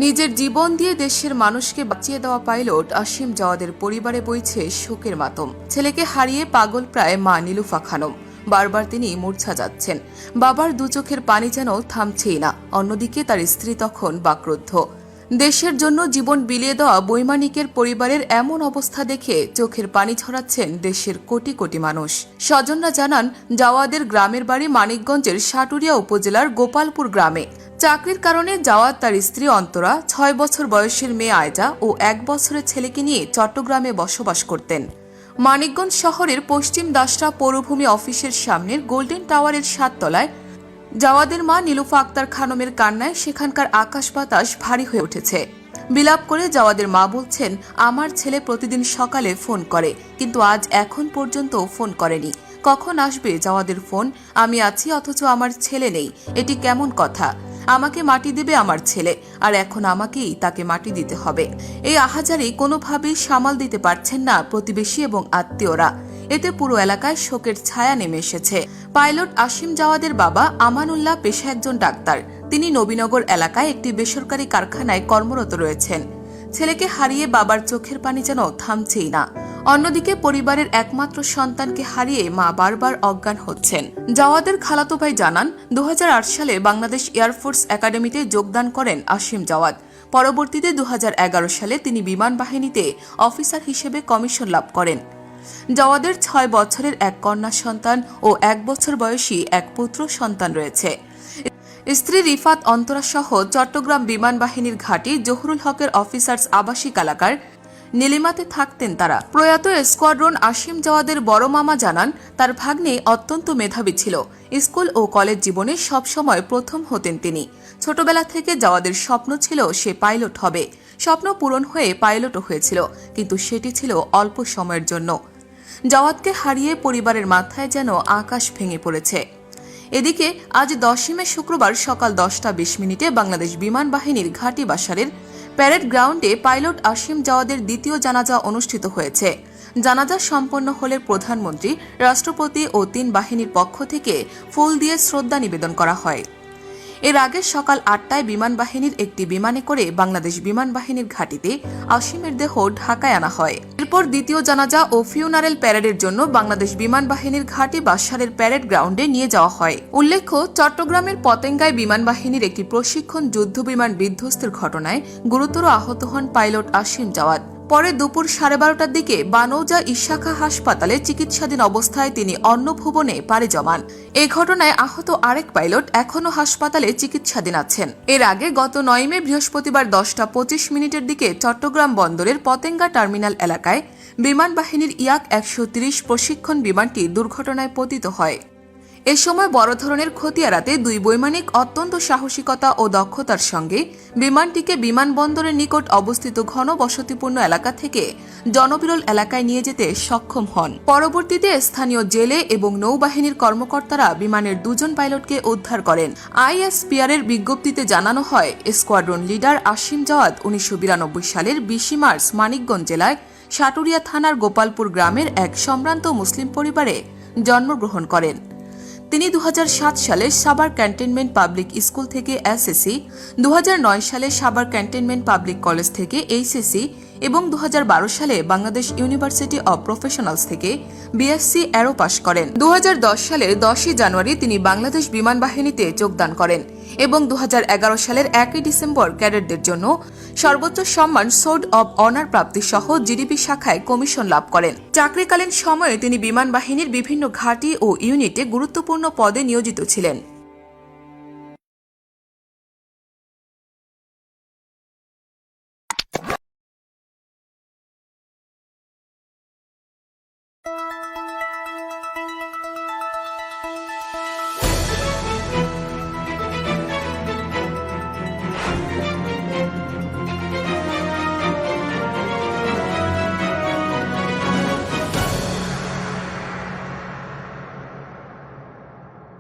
নিজের জীবন দিয়ে দেশের মানুষকে বাঁচিয়ে দেওয়া পাইলট আসিম জাওয়াদের পরিবারে বইছে শোকের মাতম। ছেলেকে হারিয়ে পাগল প্রায় মা নীলুফা খানম। বারবার তিনি মূর্ছা যাচ্ছেন। বাবার দু চোখের পানি যেন থামছেই না। অন্যদিকে তার স্ত্রী তখন বাক্রুদ্ধ। দেশের জন্য জীবন বিলিয়ে দেওয়া বৈমানিকের পরিবারের এমন অবস্থা দেখে চোখের পানি ঝরাচ্ছেন দেশের কোটি কোটি মানুষ। স্বজনরা জানান, জাওয়াদের গ্রামের বাড়ি মানিকগঞ্জের সাটুরিয়া উপজেলার গোপালপুর গ্রামে। চাকরির কারণে জাওয়াদ তার স্ত্রী অন্তরা, 6 বছর বয়সের মেয়ে আয়জা ও 1 বছরের ছেলেকে নিয়ে চট্টগ্রামে বসবাস করতেন। মানিকগঞ্জ শহরের পশ্চিম দাসরা পৌরভূমি অফিসের সামনের গোল্ডেন টাওয়ারের 7 তলায় জাওয়াদের মা নীলুফা আক্তার খানমের কান্নায় সেখানকার আকাশ বাতাস ভারী হয়ে উঠেছে। বিলাপ করে জাওয়াদের মা বলছেন, আমার ছেলে প্রতিদিন সকালে ফোন করে, কিন্তু আজ এখন পর্যন্ত ফোন করেনি। কখন আসবে জাওয়াদের ফোন? আমি আছি অথচ আমার ছেলে নেই, এটি কেমন কথা? আমাকে মাটি দেবে আমার ছেলে, আর এখন আমাকেই তাকে মাটি দিতে হবে। এই আহাজারি কোনোভাবেই সামাল দিতে পারছেন না প্রতিবেশী এবং আত্মীয়রা। এতে পুরো এলাকায় শোকের ছায়া নেমে এসেছে। পাইলট আসিম জাওয়াদের বাবা আমানুল্লাহ পেশা একজন ডাক্তার। তিনি নবীনগর এলাকায় একটি বেসরকারি কারখানায় কর্মরত রয়েছেন। ছেলেকে হারিয়ে বাবার চোখের পানি যেন থামছেই না। অন্যদিকে পরিবারের একমাত্র সন্তানকে হারিয়ে মা বারবার অজ্ঞান হচ্ছেন। জাওয়াদের খালাতো ভাই জানান, 2008 সালে বাংলাদেশ এয়ারফোর্স একাডেমিতে যোগদান করেন আসিম জাওয়াদ। পরবর্তীতে 2011 সালে তিনি বিমান বাহিনীতে অফিসার হিসেবে কমিশন লাভ করেন। জাওয়াদের 6 বছরের এক কন্যা সন্তান ও 1 বছর বয়সী এক পুত্র সন্তান রয়েছে। স্ত্রী রিফাত অন্তরা সহ চট্টগ্রাম বিমান বাহিনীর ঘাঁটি জহুরুল হকের অফিসার্স আবাসিক এলাকার নীলিমাতে থাকতেন তারা। প্রয়াত স্কোয়াড্রন আসিম জাওয়াদের বড় মামা জানান, তার ভাগ্নে অত্যন্ত মেধাবী ছিল। স্কুল ও কলেজ জীবনে সবসময় প্রথম হতেন তিনি। ছোটবেলা থেকে জাওয়াদের স্বপ্ন ছিল সে পাইলট হবে। স্বপ্ন পূরণ হয়ে পাইলটও হয়েছিল, কিন্তু সেটি ছিল অল্প সময়ের জন্য। জাওয়াদকে হারিয়ে পরিবারের মাথায় যেন আকাশ ভেঙে পড়েছে। এদিকে আজ 10 মে শুক্রবার সকাল 10:20 বাংলাদেশ বিমান বাহিনীর ঘাঁটি বাসারের প্যারেড গ্রাউন্ডে পাইলট আসিম জাওয়াদের দ্বিতীয় জানাজা অনুষ্ঠিত হয়েছে। জানাজা সম্পন্ন হলে প্রধানমন্ত্রী, রাষ্ট্রপতি ও 3 বাহিনীর পক্ষ থেকে ফুল দিয়ে শ্রদ্ধা নিবেদন করা হয়। এর আগে সকাল 8টায় বিমান বাহিনীর একটি বিমানে করে বাংলাদেশ বিমান বাহিনীর ঘাঁটিতে আসিমের দেহ ঢাকায় আনা হয়। এরপর দ্বিতীয় জানাজা ও ফিউনারেল প্যারেডের জন্য বাংলাদেশ বিমান বাহিনীর ঘাঁটি বাসারের প্যারেড গ্রাউন্ডে নিয়ে যাওয়া হয়। উল্লেখ্য, চট্টগ্রামের পতেঙ্গায় বিমান বাহিনীর একটি প্রশিক্ষণ যুদ্ধ বিমান বিধ্বস্তের ঘটনায় গুরুতর আহত হন পাইলট আসিম জাওয়াদ। পরে দুপুর 12:30টার দিকে বানৌজা ইশাখা হাসপাতালে চিকিৎসাধীন অবস্থায় তিনি অন্নভুবনে পাড়ি জমান। এই ঘটনায় আহত আরেক পাইলট এখনও হাসপাতালে চিকিৎসাধীন আছেন। এর আগে গত 9 মে বৃহস্পতিবার 10:25 দিকে চট্টগ্রাম বন্দরের পতেঙ্গা টার্মিনাল এলাকায় বিমান বাহিনীর ইয়াক 130 প্রশিক্ষণ বিমানটি দুর্ঘটনায় পতিত হয়। এ সময় বড় ধরনের ক্ষতি এড়াতে 2 বৈমানিক অত্যন্ত সাহসিকতা ও দক্ষতার সঙ্গে বিমানটিকে বিমানবন্দরের নিকট অবস্থিত ঘন বসতিপূর্ণ এলাকা থেকে জনবিরল এলাকায় নিয়ে যেতে সক্ষম হন। পরবর্তীতে স্থানীয় জেলে এবং নৌবাহিনীর কর্মকর্তারা বিমানের 2 জন পাইলটকে উদ্ধার করেন। আইএসপিআর এর বিজ্ঞপ্তিতে জানানো হয়, স্কোয়াড্রন লিডার আসিম জাওয়াদ 1992 সালের 20 মার্চ মানিকগঞ্জ জেলায় সাটুরিয়া থানার গোপালপুর গ্রামের এক সম্ভ্রান্ত মুসলিম পরিবারে জন্মগ্রহণ করেন। তিনি 2007 সালে সাভার ক্যান্টনমেন্ট পাবলিক স্কুল থেকে এসএসসি, 2009 সালে সাভার ক্যান্টনমেন্ট পাবলিক কলেজ থেকে এইচএসসি এবং 2012 সালে বাংলাদেশ ইউনিভার্সিটি অব প্রফেশনালস থেকে বিএসসি অ্যারো পাশ করেন। 2010 সালের 10ই জানুয়ারি তিনি বাংলাদেশ বিমান বাহিনীতে যোগদান করেন এবং 2011 সালের 1 ডিসেম্বর ক্যাডেটদের জন্য সর্বোচ্চ সম্মান সোর্ড অব অনার প্রাপ্তি সহ জিডিপি শাখায় কমিশন লাভ করেন। চাকরিকালীন সময়ে তিনি বিমান বাহিনীর বিভিন্ন ঘাঁটি ও ইউনিটে গুরুত্বপূর্ণ পদে নিয়োজিত ছিলেন।